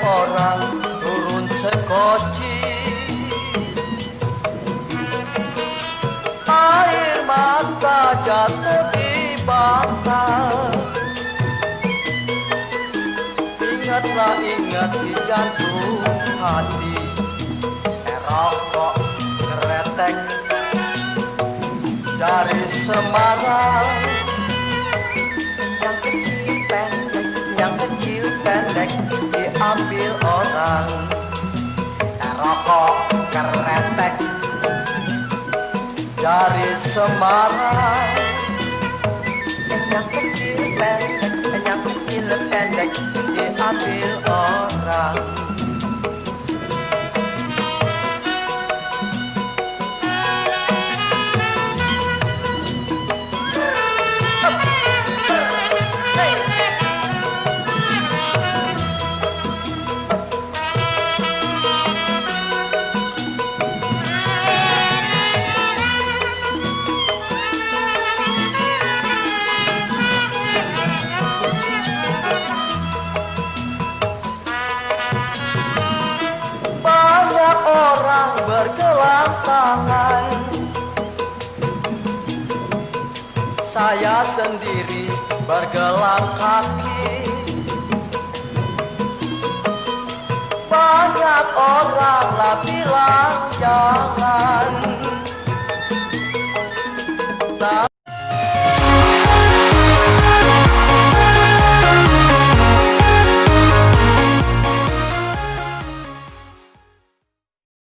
orang turun sekoci, air mata jatuh di bangka. Ingatlah, ingat si jantung hati, rokok keretek dari Semarang. Yang kecil pendek, yang kecil pendek diambil orang. Rokok keretek dari Semarang. Yang kecil pendek, yang kecil pendek diambil orang. Bergelang tangan, saya sendiri bergelang kaki. Banyak orang lah bilang jangan,